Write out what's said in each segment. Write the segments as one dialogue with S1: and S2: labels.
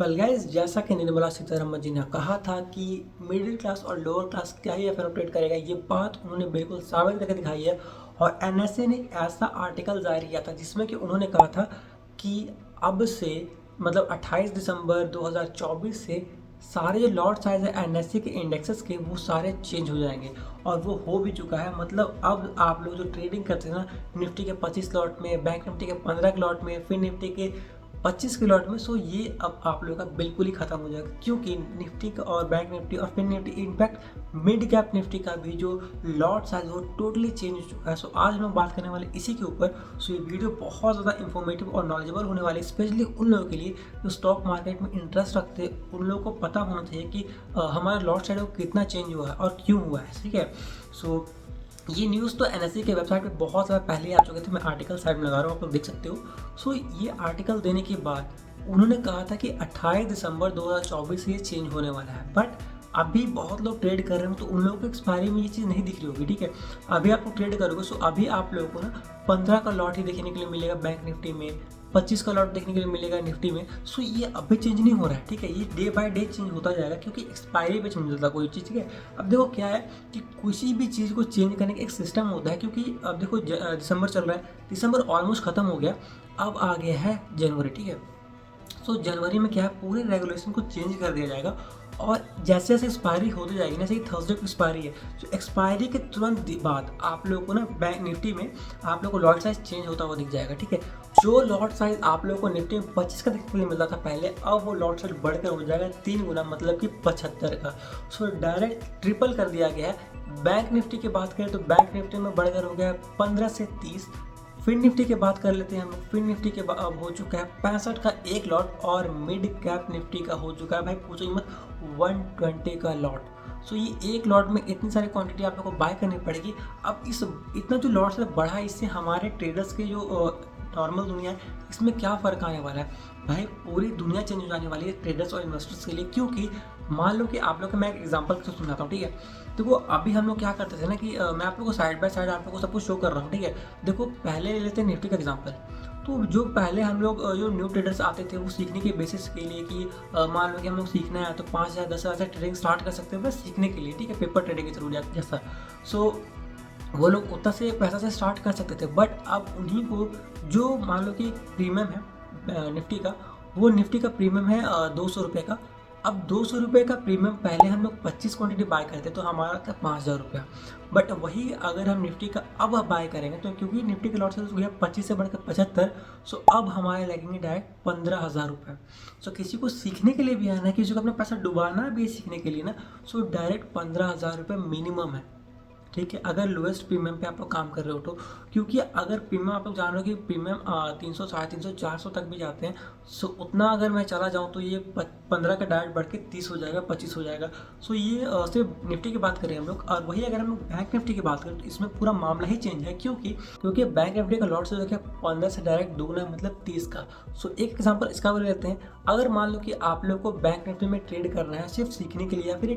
S1: Well guys, जैसा कि निर्मला सीतारमन जी ने कहा था कि मिडिल क्लास और लोअर क्लास क्या ही अफेक्ट ट्रेड करेगा, ये बात उन्होंने बिल्कुल साबित करके दिखाई है। और एनएसए ने एक ऐसा आर्टिकल जारी किया था जिसमें कि उन्होंने कहा था कि अब से मतलब 28 दिसंबर 2024 से सारे जो लॉट साइज है एनएसए के इंडेक्सेस के वो सारे चेंज हो जाएंगे। और वो हो भी चुका है। मतलब अब आप लोग जो ट्रेडिंग करते हैं ना, निफ्टी के 25 लॉट में, बैंक निफ्टी के 15 के लॉट में, फिर निफ्टी के 25 के लॉट में, सो ये अब आप लोगों का बिल्कुल ही खत्म हो जाएगा, क्योंकि निफ्टी का और बैंक निफ्टी और फिर Nifty, in fact mid cap Nifty का भी जो लॉट साइज वो टोटली चेंज हो चुका है। सो आज हम लोग बात करने वाले इसी के ऊपर। सो ये वीडियो बहुत ज़्यादा इंफॉर्मेटिव और नॉलेजेबल होने वाली है, स्पेशली उन लोगों के लिए जो स्टॉक मार्केट में इंटरेस्ट रखते हैं। उन लोगों को पता होना चाहिए कि हमारा लॉट साइड वो कितना चेंज हुआ है और क्यों हुआ है। ठीक है। सो ये न्यूज़ तो एनएसई के वेबसाइट पे बहुत ज़्यादा पहले आ चुके थे। मैं आर्टिकल साइड में लगा रहा हूँ, आप लोग देख सकते हो। सो ये आर्टिकल देने के बाद उन्होंने कहा था कि 28 दिसंबर 2024 से ये चेंज होने वाला है। बट अभी बहुत लोग ट्रेड कर रहे हैं, तो उन लोगों को एक्सपायरी में ये चीज़ नहीं दिख रही होगी। ठीक है। अभी आप लोग ट्रेड करोगे, सो अभी आप लोगों को ना 15 का लॉट ही देखने के लिए मिलेगा बैंक निफ्टी में, 25 का लॉट देखने के लिए मिलेगा निफ्टी में। सो ये अभी चेंज नहीं हो रहा है। ठीक है। ये डे बाय डे चेंज होता जाएगा, क्योंकि एक्सपायरी पे चेंज होता है कोई चीज़। ठीक है। अब देखो क्या है कि किसी भी चीज़ को चेंज करने का एक सिस्टम होता है, क्योंकि अब देखो दिसंबर चल रहा है, दिसंबर ऑलमोस्ट खत्म हो गया, अब आ गया है जनवरी। ठीक है। सो जनवरी में क्या है, पूरे रेगुलेशन को चेंज कर दिया जाएगा। और जैसे जैसे एक्सपायरी होती जाएगी ना, जैसे थर्सडे को एक्सपायरी है, तो एक्सपायरी के तुरंत बाद आप लोगों को ना बैंक निफ्टी में आप लोगों को लॉट साइज चेंज होता हुआ दिख जाएगा। ठीक है। जो लॉट साइज आप लोगों को निफ्टी में 25 का देखने के लिए मिलता था पहले, अब वो लॉट साइज बढ़कर हो जाएगा 3 गुना, मतलब कि 75 का। सो डायरेक्ट ट्रिपल कर दिया गया है। बैंक निफ्टी की बात करें तो बैंक निफ्टी में बढ़कर हो गया 15 से 30। फिन निफ्टी की बात कर लेते हैं हम। फिन निफ्टी के अब हो चुका है 65 का एक लॉट, और मिड कैप निफ्टी का हो चुका है भाई पूछो ही मत 120 का लॉट। सो ये एक लॉट में इतनी सारी क्वांटिटी आप लोगों को बाय करनी पड़ेगी। अब इस इतना जो लॉट से बढ़ा है, इससे हमारे ट्रेडर्स के जो नॉर्मल दुनिया है, इसमें क्या फ़र्क आने वाला है भाई? पूरी दुनिया चेंज हो जाने वाली है ट्रेडर्स और इन्वेस्टर्स के लिए। क्योंकि मान लो कि आप लोग को मैं एक एग्जांपल से सुनाता हूँ। ठीक है। देखो अभी हम लोग क्या करते थे ना कि मैं आप लोग को साइड बाय साइड आप लोग को सब कुछ शो कर रहा हूँ। ठीक है। देखो पहले ले लेते हैं निफ्टी का एग्जांपल। तो जो पहले हम लोग जो न्यू ट्रेडर्स आते थे, वो सीखने के बेसिस के लिए कि मान लो कि हम लोग सीखना है तो 5,000 10,000 से ट्रेडिंग स्टार्ट कर सकते हैं बस सीखने के लिए। ठीक है। पेपर ट्रेडिंग के थ्रू जैसा। सो वो लोग उतना से पैसा से स्टार्ट कर सकते थे। बट अब उन्हीं को जो मान लो कि प्रीमियम है निफ्टी का, वो निफ्टी का प्रीमियम है 200 रुपये का। अब 200 रुपये का प्रीमियम पहले हम लोग 25 क्वांटिटी बाय करते तो हमारा था 5,000 रुपया। बट वही अगर हम निफ्टी का अब बाय करेंगे तो क्योंकि निफ्टी के लॉट साइज हो गया 25 से बढ़कर 75, सो अब हमारे लगेंगे डायरेक्ट 15,000 रुपये। सो किसी को सीखने के लिए भी आना है, किसी को अपना पैसा डुबाना भी है सीखने के लिए ना, सो डायरेक्ट 15,000 रुपये मिनिमम है। ठीक है। अगर लोएस्ट प्रीमियम पे आप लोग काम कर रहे हो तो, क्योंकि अगर प्रीमियम आप लोग जान रहे हो कि प्रीमियम 300 350 400 तक भी जाते हैं। सो उतना अगर मैं चला जाऊँ तो ये 15 का डायरेक्ट बढ़ के 30 हो जाएगा, 25 हो जाएगा। सो ये सिर्फ निफ्टी की बात करें हम लोग। और वही अगर हम लोग बैंक निफ्टी की बात करें तो इसमें पूरा मामला ही चेंज है, क्योंकि बैंक निफ्टी का लॉट से देखिए 15 से डायरेक्ट दोगुना मतलब 30 का। सो एक एग्जाम्पल इसका भी लेते हैं। अगर मान लो कि आप लोग को बैंक निफ्टी में ट्रेड करना है सिर्फ सीखने के लिए, या फिर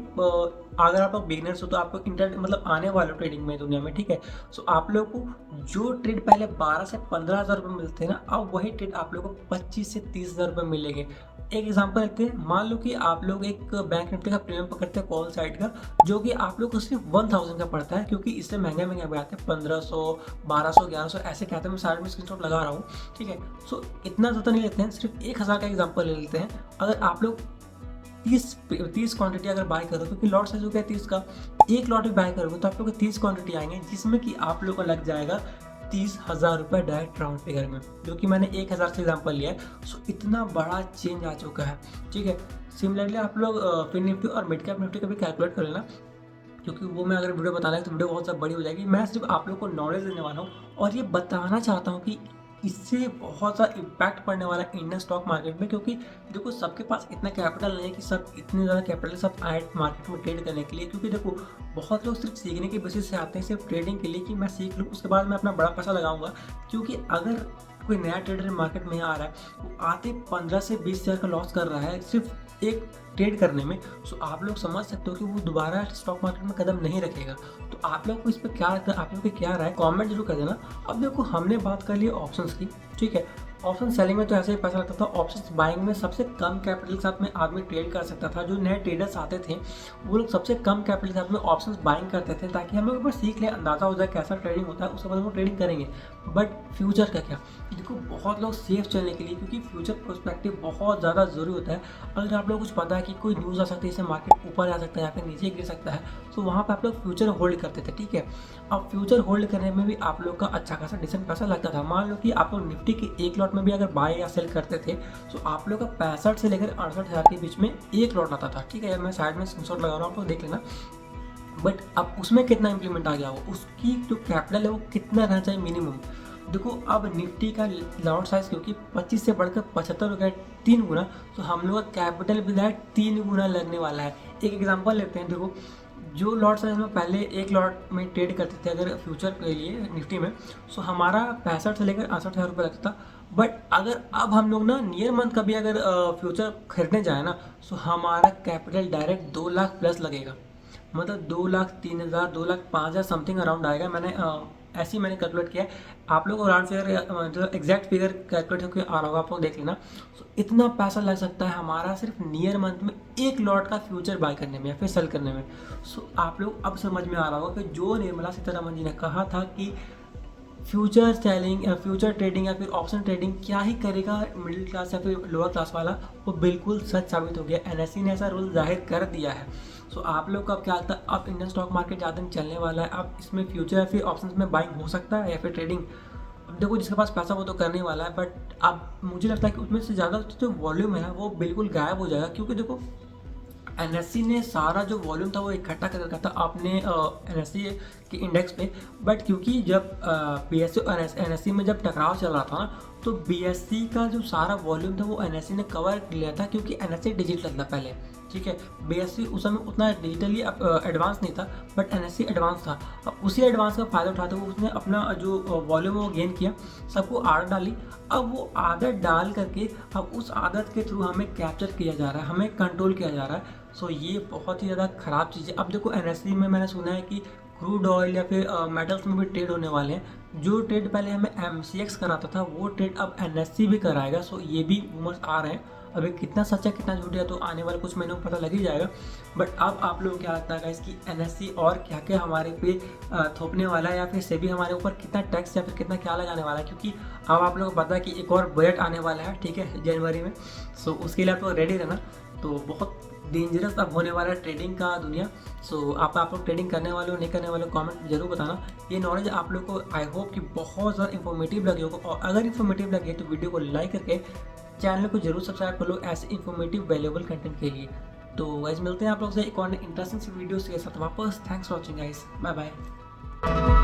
S1: अगर आप लोग बिगनर्स हो तो आपको इंटर मतलब आने वाले ट्रेडिंग में दुनिया में। ठीक है। सो आप लोग को जो ट्रेड पहले 12 से 15,000 रुपये मिलते हैं ना, अब वही ट्रेड आप लोग को 25 से 30,000 रुपये मिलेंगे। एक एग्जांपल लेते हैं। मान लो कि आप लोग एक बैंक निफ्टी का प्रीमियम पकड़ते हैं कॉल साइड का, जो कि आप लोग को सिर्फ 1000 का पड़ता है, क्योंकि इससे महंगे महंगे भी आते हैं 1500 1200 1100 ऐसे कहते हैं। मैं साइड में स्क्रीनशॉट लगा रहा हूँ। ठीक है। सो इतना ज़्यादा नहीं लेते हैं, सिर्फ 1000 का एग्जाम्पल ले लेते हैं। अगर आप लोग 30 क्वांटिटी अगर बाय करो, क्योंकि लॉट साइज हो गया 30 का, एक लॉट भी बाय करोगे तो आप लोग को 30 क्वांटिटी आएंगे, जिसमें कि आप लोग को लग जाएगा 30,000 रुपये डायरेक्ट राउंड फिगर में, जो कि मैंने 1000 से एग्जाम्पल लिया है। सो इतना बड़ा चेंज आ चुका है। ठीक है। सिमिलरली आप लोग फिन निफ्टी और मिड कैप निफ्टी का भी कैलकुलेट कर लेना, क्योंकि वो मैं अगर वीडियो बताना है तो वीडियो बहुत ज़्यादा बड़ी हो जाएगी। मैं सिर्फ आप लोग को नॉलेज देने वाला हूँ और ये बताना चाहता हूँ कि इससे बहुत सा इम्पैक्ट पड़ने वाला है इंडियन स्टॉक मार्केट में। क्योंकि देखो सबके पास इतना कैपिटल नहीं है कि सब इतने ज़्यादा कैपिटल सब आए मार्केट में ट्रेड करने के लिए। क्योंकि देखो बहुत लोग सिर्फ सीखने के बेसिस से आते हैं, सिर्फ ट्रेडिंग के लिए कि मैं सीख लूँ उसके बाद मैं अपना बड़ा पैसा लगाऊंगा। क्योंकि अगर कोई नया ट्रेडर मार्केट में आ रहा है, वो आते 15 से 20,000 का लॉस कर रहा है सिर्फ एक ट्रेड करने में, सो आप लोग समझ सकते हो कि वो दोबारा स्टॉक मार्केट में कदम नहीं रखेगा। तो आप लोग को इस पर क्या, आप लोग की क्या राय कमेंट जरूर कर देना। अब देखो हमने बात कर ली ऑप्शंस की। ठीक है। ऑप्शन सेलिंग में तो ऐसे ही पैसा लगता था। ऑप्शन बाइंग में सबसे कम कैपिटल के साथ में आदमी ट्रेड कर सकता था। जो नए ट्रेडर्स आते थे वो लोग सबसे कम कैपिटल के साथ में ऑप्शंस बाइंग करते थे, ताकि हम लोग एक बार सीख लें, अंदाज़ा हो जाए कैसा ट्रेडिंग होता है, उसके बाद हम लोग ट्रेडिंग करेंगे। बट फ्यूचर का क्या, देखो बहुत लोग सेफ चलने के लिए, क्योंकि फ्यूचर पर्सपेक्टिव बहुत ज़्यादा ज़रूरी होता है। अगर आप लोग कुछ पता है कि कोई न्यूज़ आ सकती है, इससे मार्केट ऊपर आ सकता है या फिर नीचे गिर सकता है, तो वहाँ पर आप लोग फ्यूचर होल्ड करते थे, ठीक है। अब फ्यूचर होल्ड करने में भी आप लोग का अच्छा खासा डिसेंट पैसा लगता था। मान लो कि आप लोग निफ्टी के एक लॉट में भी अगर बाय या सेल करते थे, तो आप लोग का 65 से लेकर 68,000 के बीच में एक लॉट आता था, ठीक है। मैं साइड में स्क्रीनशॉट लगा रहा हूँ, आप लोग देख लेना। बट अब उसमें कितना इंप्लीमेंट आ गया हो, उसकी जो कैपिटल है वो कितना रहना चाहिए मिनिमम। देखो अब निफ्टी का लॉट साइज क्योंकि 25 से बढ़कर 75 हो गया, 3 गुना, तो हम लोग का कैपिटल भी 3 गुना लगने वाला है। एक एग्जांपल लेते हैं, देखो जो लॉट साइज में पहले एक लॉट में ट्रेड करते थे अगर फ्यूचर के लिए निफ्टी में, सो हमारा 65 से लेकर 68,000 रुपये लगता था। बट अगर अब हम लोग ना नियर मंथ का भी अगर फ्यूचर खरीदने जाए ना, सो हमारा कैपिटल डायरेक्ट 2 लाख प्लस लगेगा। मतलब 2,03,000 2,05,000 समथिंग अराउंड आएगा। ऐसे ही मैंने कैलकुलेट किया है। आप लोग को अराउंड फिगर जो एग्जैक्ट फिगर कैलकुलेट होकर आ रहा होगा, आप लोग देख लेना। सो इतना पैसा लग सकता है हमारा सिर्फ नियर मंथ में एक लॉट का फ्यूचर बाय करने में या फिर सेल करने में। सो आप लोग अब समझ में आ रहा होगा कि जो निर्मला सीतारमण जी ने कहा था कि फ्यूचर सेलिंग या फ्यूचर ट्रेडिंग या फिर ऑप्शन ट्रेडिंग क्या ही करेगा मिडिल क्लास या फिर लोअर क्लास वाला, वो बिल्कुल सच साबित हो गया। एनएससी ने ऐसा रूल जाहिर कर दिया है। सो आप लोग का अब क्या लगता है, अब इंडियन स्टॉक मार्केट ज़्यादा दिन चलने वाला है, अब इसमें फ्यूचर या फिर ऑप्शन में बाइंग हो सकता है या फिर ट्रेडिंग। अब देखो जिसके पास पैसा वो तो करने वाला है, बट अब मुझे लगता है कि उसमें से ज़्यादा जो वॉल्यूम है ना वो बिल्कुल गायब हो जाएगा। क्योंकि देखो एनएससी ने सारा जो वॉल्यूम था वो इकट्ठा कर रखा था अपने एनएससी के इंडेक्स पे। बट क्योंकि जब बीएससी और एनएससी में जब टकराव चल रहा था ना, तो बीएससी का जो सारा वॉल्यूम था वो एनएससी ने कवर कर लिया था, क्योंकि एनएससी डिजिटल था पहले, ठीक है। बीएससी उस समय उतना डिजिटली एडवांस नहीं था, बट एनएससी एडवांस था। अब उसी एडवांस का फ़ायदा उठाते हुए उसने अपना जो वॉल्यूम है वो गेन किया, सबको आदत डाली। अब वो आदत डाल करके अब उस आदत के थ्रू हमें कैप्चर किया जा रहा है, हमें कंट्रोल किया जा रहा है। सो ये बहुत ही ज़्यादा ख़राब चीज़ है। अब देखो एनएससी में मैंने सुना है कि क्रूड ऑयल या फिर मेटल्स में भी ट्रेड होने वाले हैं। जो ट्रेड पहले हमें एमसीएक्स कराता था वो ट्रेड अब एनएससी भी कराएगा। सो ये भी रूमर्स आ रहे हैं। अभी कितना सच है कितना झूठ है तो आने वाले कुछ महीनों में पता लग ही जाएगा। बट अब आप लोगों को क्या लगता है इसकी एनएससी और क्या क्या हमारे पे थोपने वाला है, या फिर सेबी हमारे ऊपर कितना टैक्स या फिर कितना क्या लगाने वाला है। क्योंकि अब आप लोगों को पता है कि एक और बजट आने वाला है, ठीक है, जनवरी में। सो उसके लिए आप लोग रेडी रहना। तो बहुत डेंजरस अब होने वाला है ट्रेडिंग का दुनिया। सो आप लोग ट्रेडिंग करने वाले हो नहीं करने वाले हो कमेंट जरूर बताना। ये नॉलेज आप लोग को आई होप कि बहुत ज़्यादा इन्फॉर्मेटिव लगे होगा, और अगर इन्फॉर्मेटिव लगे तो वीडियो को लाइक करके चैनल को जरूर सब्सक्राइब कर लो ऐसे इन्फॉर्मेटिव वैल्यूएबल कंटेंट के लिए। तो गाइस मिलते हैं आप लोग से एक और इंटरेस्टिंग वीडियोस के साथ वापस। Thanks for watching guys, bye bye.